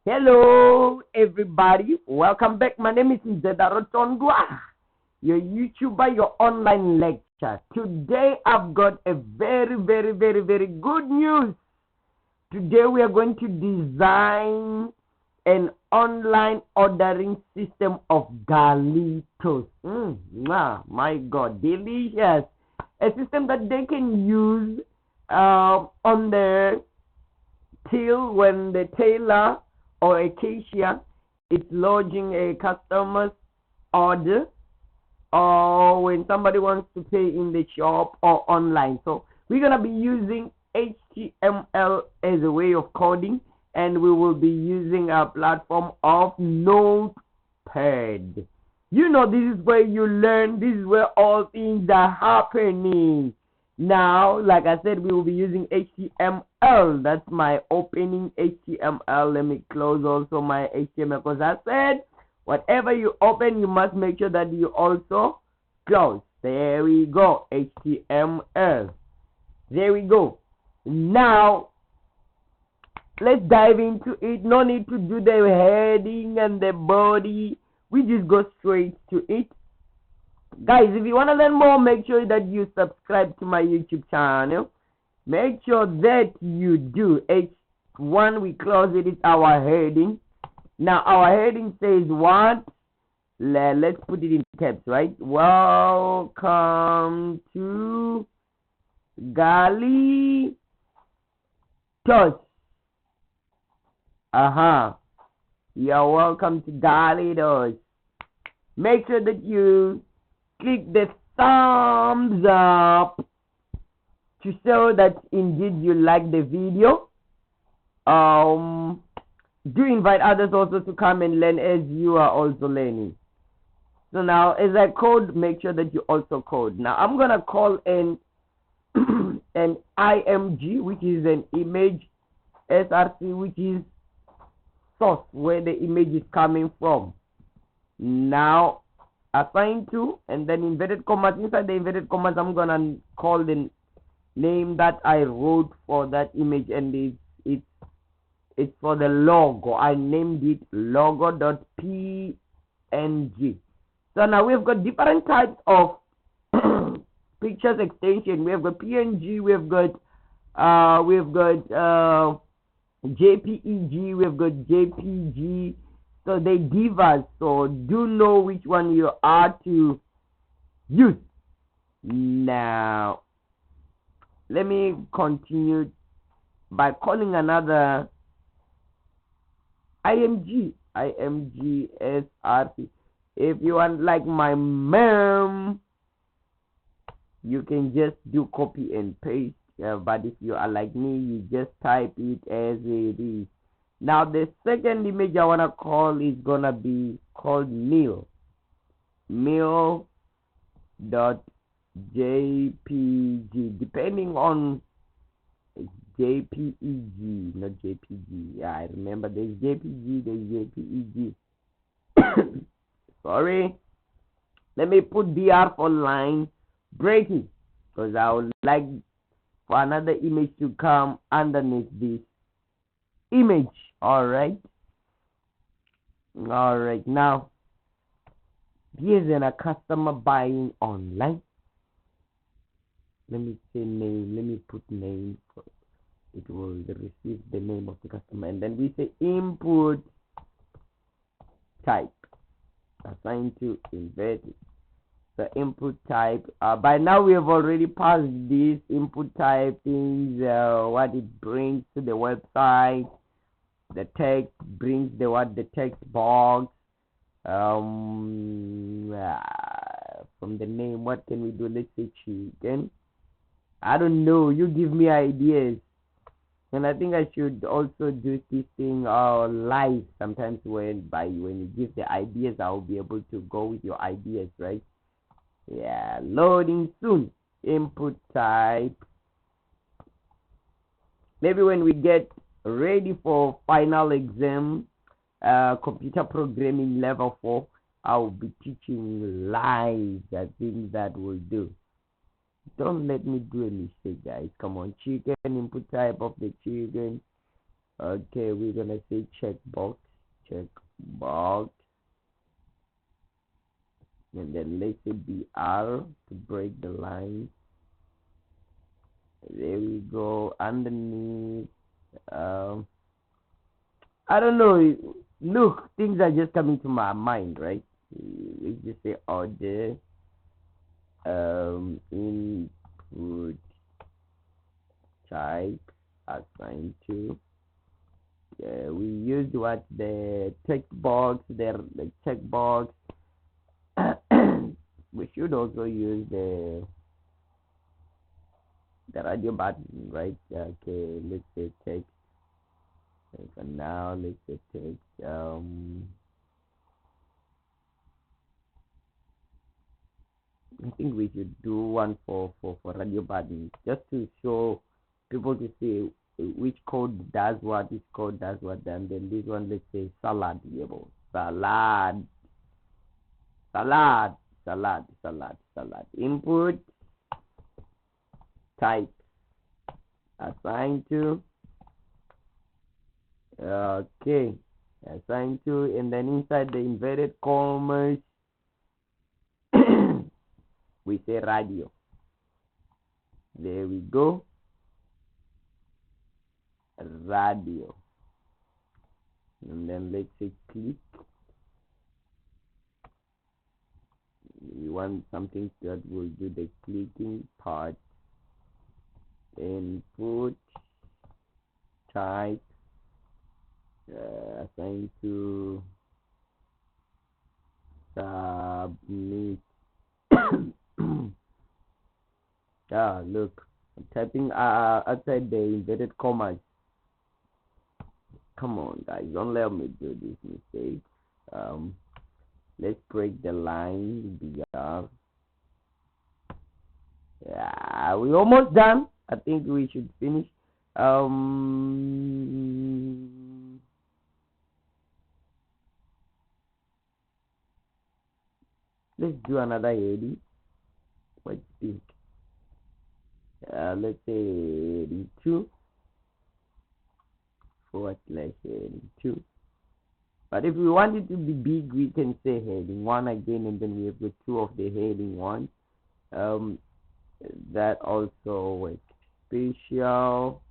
Hello, everybody. Welcome back. My name is Nzedarotondwa, your YouTuber, your online lecture. Today, I've got a very good news. Today, we are going to design an online ordering system of galitos. My God, delicious. A system that they can use on the till when the tailor or a cashier is lodging a customer's order, or when somebody wants to pay in the shop or online. So we're going to be using HTML as a way of coding, and we will be using a platform of Notepad. You know, this is where you learn, this is where all things are happening. Now, like I said, we will be using HTML. That's my opening HTML. Let me close also my HTML, because I said whatever you open, you must make sure that you also close. There we go, HTML. There we go. Now, let's dive into it. No need to do the heading and the body. We just go straight to it. Guys, if you want to learn more, make sure that you subscribe to my YouTube channel. Make sure that you do. H1, we close it. It's our heading. Now, our heading says what? Let's put it in caps, right? Welcome to galitos. You're welcome to galitos. Make sure that you click the thumbs up to show that indeed you like the video. Do invite others also to come and learn as you are also learning. So now, as I code, make sure that you also code. Now, I'm gonna call an an IMG, which is an image, SRC, which is source, where the image is coming from. Now, assign to, and then inverted commas. Inside the inverted commas, I'm gonna call the name that I wrote for that image, and it's for the logo. I named it logo.png. So now we've got different types of pictures extension. We have got PNG, we've got JPEG, we've got JPG. So they give us, so do know which one you are to use. Now, let me continue by calling another IMG SRC. If you want like my mem, you can just do copy and paste. But if you are like me, you just type it as it is. Now, the second image I want to call is going to be called meal.jpg, depending on JPEG, not JPG. Yeah, I remember there's JPG, there's JPEG. Sorry. Let me put BR for line breaking, because I would like for another image to come underneath this image. All right, now here's a customer buying online. Let me say name, let me put name, it will receive the name of the customer, and then we say input type, assigned to inverted. The input type, by now we have already passed these input type things, what it brings to the website. The text brings the text box. From the name, what can we do? Let's say chicken. I don't know, you give me ideas. And I think I should also do this thing live sometimes. When you give the ideas, I'll be able to go with your ideas, right? Yeah, loading soon. Input type. Maybe when we get ready for final exam, computer programming level 4, I'll be teaching live the things that will do. Don't let me do a mistake, guys. Come on, chicken, input type of the chicken. Okay, we're gonna say checkbox, checkbox, and then let's say BR to break the line. There we go. Underneath, um, I don't know. Look, things are just coming to my mind, right? Let's just say order, input type assigned to. Yeah, we used what the checkbox, the checkbox. We should also use the radio button, right? Okay, let's say text. And for now, let's say text. I think we should do one for radio button just to show people to see which code does what, which code does what, and then this one, let's say salad, salad, salad, salad. Input type assigned to. Okay, assigned to, and then inside the inverted commas we say radio. There we go, radio. And then let's say click. We want something that will do the clicking part. Input type assigned to submit. Look, I'm typing outside the inverted commas. Come on, guys, don't let me do this mistake. Let's break the line. BR. Yeah, we almost done. I think we should finish. Let's do another heading. What do you think? Let's say heading 2 /heading 2. But if we want it to be big, we can say heading 1 again, and then we have the 2 of the heading 1. That also works. Special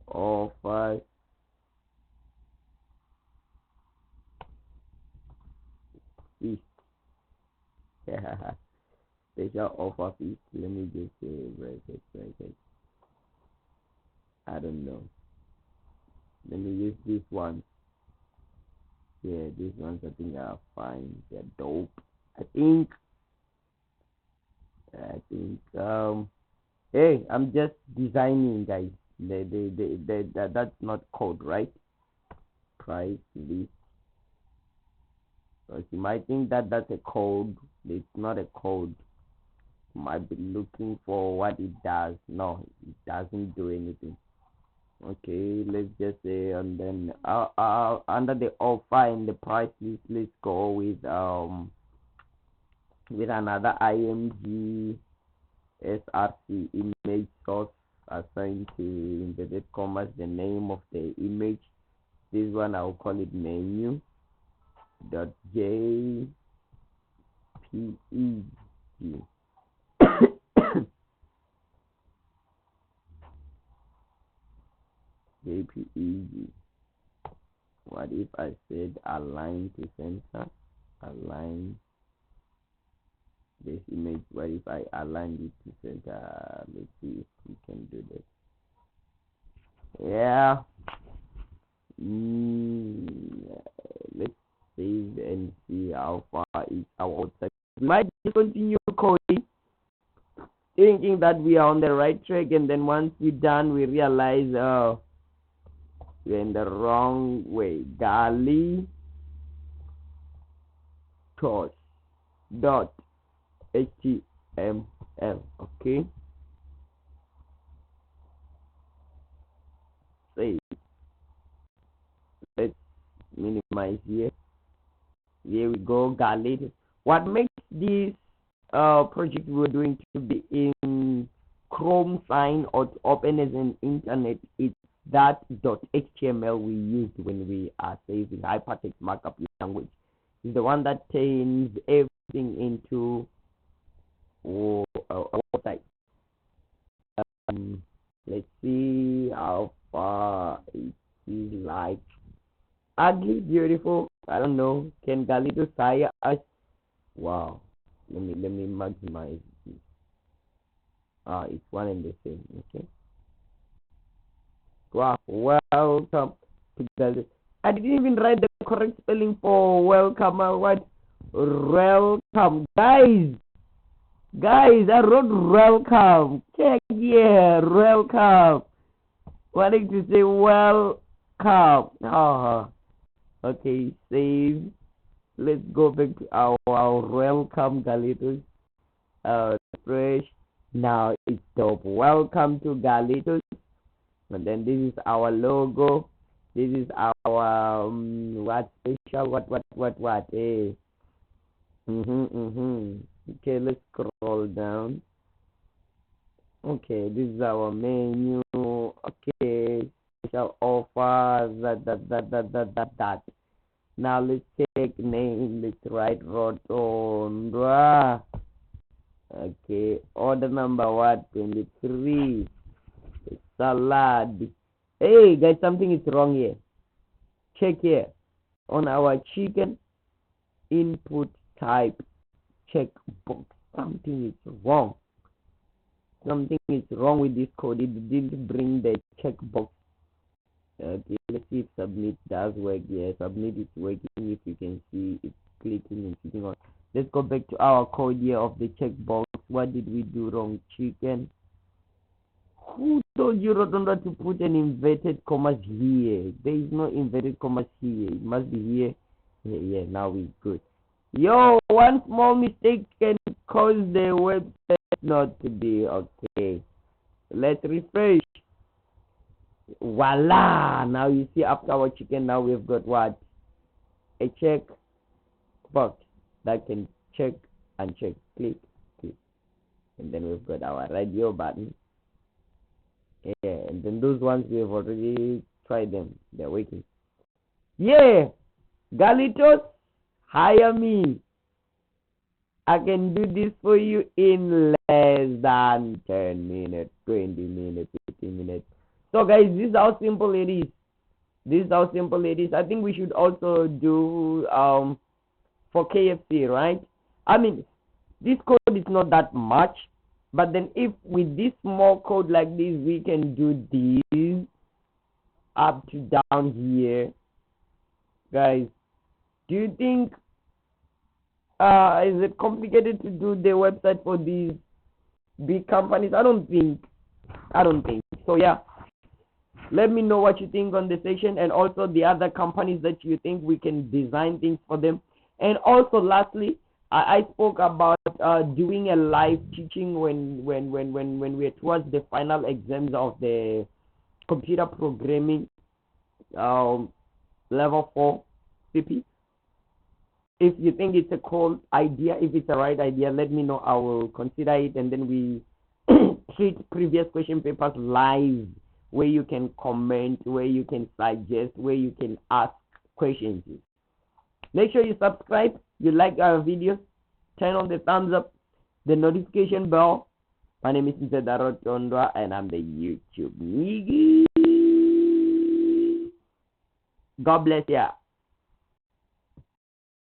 offers feast. Special offer feast. Let me just say bracket. I don't know. Let me use this one. Yeah, these ones I think are fine. They're dope. I think hey, I'm just designing, guys. That's not code, right? Price list. Because you might think that that's a code. It's not a code. You might be looking for what it does. No, it doesn't do anything. Okay, let's just say, and then under the offer and the price list, let's go with another img src image source assigned to inverted commas the name of the image. This one I'll call it menu dot jpeg. jpeg. What if I said align to center? Align this image. What if I align it to center? Let's see if we can do this. Yeah. Let's save and see how far is our outside. We might just continue coding, thinking that we are on the right track, and then once we're done, we realize we're in the wrong way. Galitos dot html. Okay. Save. Let's minimize here. Here we go. Galitos. What makes this project we're doing to be in Chrome sign or to open as an internet? It's that .html we used when we are saving hypertext markup language. It's the one that turns everything into a website. Let's see how far it is. Like ugly, beautiful. I don't know. Can galitos hire us? Wow. Let me maximize this. It's one and the same. Okay. Wow. Welcome to galitos. I didn't even write the correct spelling for welcome. What? Welcome, guys. Guys, I wrote welcome. Check here, welcome. Wanting to say welcome. Okay, save. Let's go back to our welcome galitos. Refresh. Now it's top. Welcome to galitos. And then this is our logo. This is our what special? What? Okay, let's scroll down. Okay, this is our menu. Okay, special offers. That. Now let's take name. Let's write Rotondra. Okay, order number what? 23. Salad. Hey guys, something is wrong here. Check here on our chicken input type checkbox. Something is wrong. Something is wrong with this code. It didn't bring the checkbox. Okay, let's see if submit does work. Yeah, submit is working. If you can see it's clicking and clicking on. Let's go back to our code here of the checkbox. What did we do wrong? Chicken. Who told you, Rotunda, to put an inverted commas here? There is no inverted commas here. It must be here. Yeah, now we're good. Yo, one small mistake can cause the website not to be okay. Let's refresh. Voila! Now you see after our chicken, now we've got what? A check box that can check and check. Click. And then we've got our radio button. Yeah, and then those ones we have already tried them. They're working. Yeah! Galitos, hire me. I can do this for you in less than 10 minutes, 20 minutes, 15 minutes. So guys, this is how simple it is. I think we should also do for KFC, right? I mean, this code is not that much, but then if with this small code like this, we can do this up to down here. Guys, do you think is it complicated to do the website for these big companies? I don't think so. Yeah, let me know what you think on the section, and also the other companies that you think we can design things for them. And also lastly, I spoke about doing a live teaching when we're towards the final exams of the computer programming level 4 CP. If you think it's a cool idea, if it's the right idea, let me know. I will consider it, and then we treat previous question papers live, where you can comment, where you can suggest, where you can ask questions. Make sure you subscribe, you like our videos, turn on the thumbs up, the notification bell. My name is Nzedaro Tondwa, and I'm the YouTube Niggy. God bless ya.